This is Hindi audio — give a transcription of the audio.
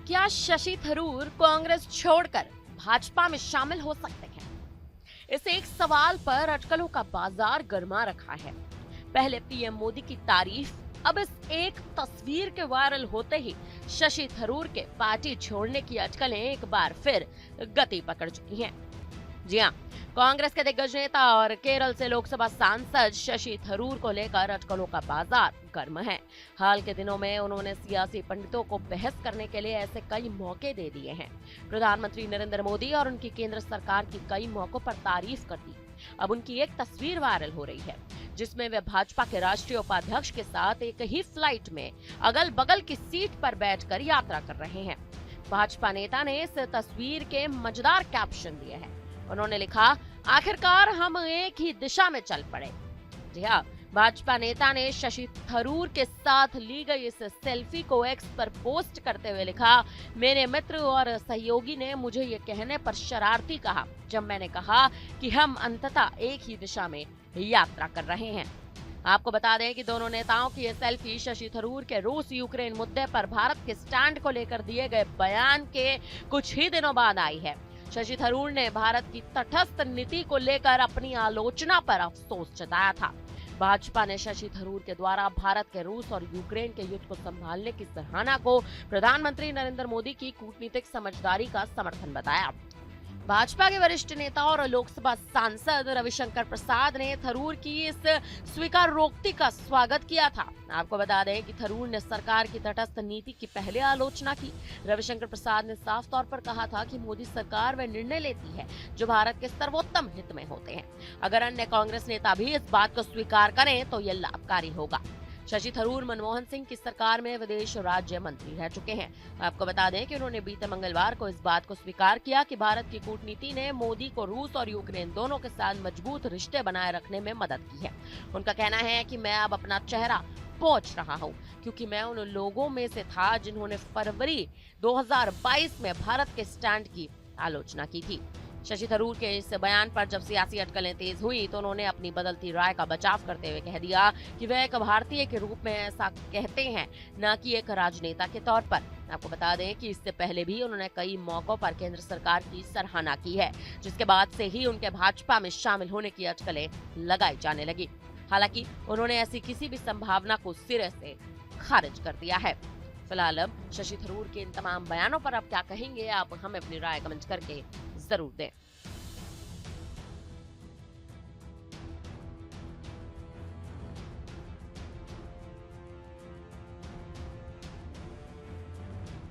क्या शशि थरूर कांग्रेस छोड़कर भाजपा में शामिल हो सकते हैं? इस एक सवाल पर अटकलों का बाजार गर्मा रखा है। पहले पीएम मोदी की तारीफ, अब इस एक तस्वीर के वायरल होते ही शशि थरूर के पार्टी छोड़ने की अटकलें एक बार फिर गति पकड़ चुकी हैं। जी हाँ, कांग्रेस के दिग्गज नेता और केरल से लोकसभा सांसद शशि थरूर को लेकर अटकलों का बाजार गर्म है। हाल के दिनों में उन्होंने सियासी पंडितों को बहस करने के लिए ऐसे कई मौके दे दिए हैं। प्रधानमंत्री नरेंद्र मोदी और उनकी केंद्र सरकार की कई मौकों पर तारीफ कर दी। अब उनकी एक तस्वीर वायरल हो रही है, जिसमें वे भाजपा के राष्ट्रीय उपाध्यक्ष के साथ एक ही फ्लाइट में अगल बगल की सीट पर बैठकर यात्रा कर रहे हैं। भाजपा नेता ने इस तस्वीर के मजेदार कैप्शन दिए हैं। उन्होंने लिखा, आखिरकार हम एक ही दिशा में चल पड़े। जी हाँ, भाजपा नेता ने शशि थरूर के साथ ली गई इस सेल्फी को एक्स पर पोस्ट करते हुए लिखा, मेरे मित्र और सहयोगी ने मुझे ये कहने पर शरारती कहा जब मैंने कहा कि हम अंततः एक ही दिशा में यात्रा कर रहे हैं। आपको बता दें कि दोनों नेताओं की ये सेल्फी शशि थरूर के रूस यूक्रेन मुद्दे पर भारत के स्टैंड को लेकर दिए गए बयान के कुछ ही दिनों बाद आई है। शशि थरूर ने भारत की तटस्थ नीति को लेकर अपनी आलोचना पर अफसोस जताया था। भाजपा ने शशि थरूर के द्वारा भारत के रूस और यूक्रेन के युद्ध को संभालने की सराहना को प्रधानमंत्री नरेंद्र मोदी की कूटनीतिक समझदारी का समर्थन बताया। भाजपा के वरिष्ठ नेता और लोकसभा सांसद रविशंकर प्रसाद ने थरूर की इस स्वीकारोक्ति का स्वागत किया था। आपको बता दें कि थरूर ने सरकार की तटस्थ नीति की पहले आलोचना की। रविशंकर प्रसाद ने साफ तौर पर कहा था कि मोदी सरकार वह निर्णय लेती है जो भारत के सर्वोत्तम हित में होते हैं। अगर अन्य कांग्रेस नेता भी इस बात को स्वीकार करें तो यह लाभकारी होगा। शशि थरूर मनमोहन सिंह की सरकार में विदेश राज्य मंत्री रह चुके हैं। आपको बता दें कि उन्होंने बीते मंगलवार को इस बात को स्वीकार किया कि भारत की कूटनीति ने मोदी को रूस और यूक्रेन दोनों के साथ मजबूत रिश्ते बनाए रखने में मदद की है। उनका कहना है कि मैं अब अपना चेहरा पोंछ रहा हूं, क्योंकि मैं उन लोगों में से था जिन्होंने फरवरी 2022 में भारत के स्टैंड की आलोचना की थी। शशि थरूर के इस बयान पर जब सियासी अटकलें तेज हुई तो उन्होंने अपनी बदलती राय का बचाव करते हुए कह दिया कि वह एक भारतीय के रूप में ऐसा कहते हैं, न कि एक राजनेता के तौर पर। आपको बता दें कि इससे पहले भी उन्होंने कई मौकों पर केंद्र सरकार की सराहना की है, जिसके बाद से ही उनके भाजपा में शामिल होने की अटकलें लगाई जाने लगी। हालांकि उन्होंने ऐसी किसी भी संभावना को सिरे से खारिज कर दिया है। फिलहाल अब शशि थरूर के इन तमाम बयानों पर आप क्या कहेंगे? आप हमें अपनी राय कमेंट करके जरूर दें।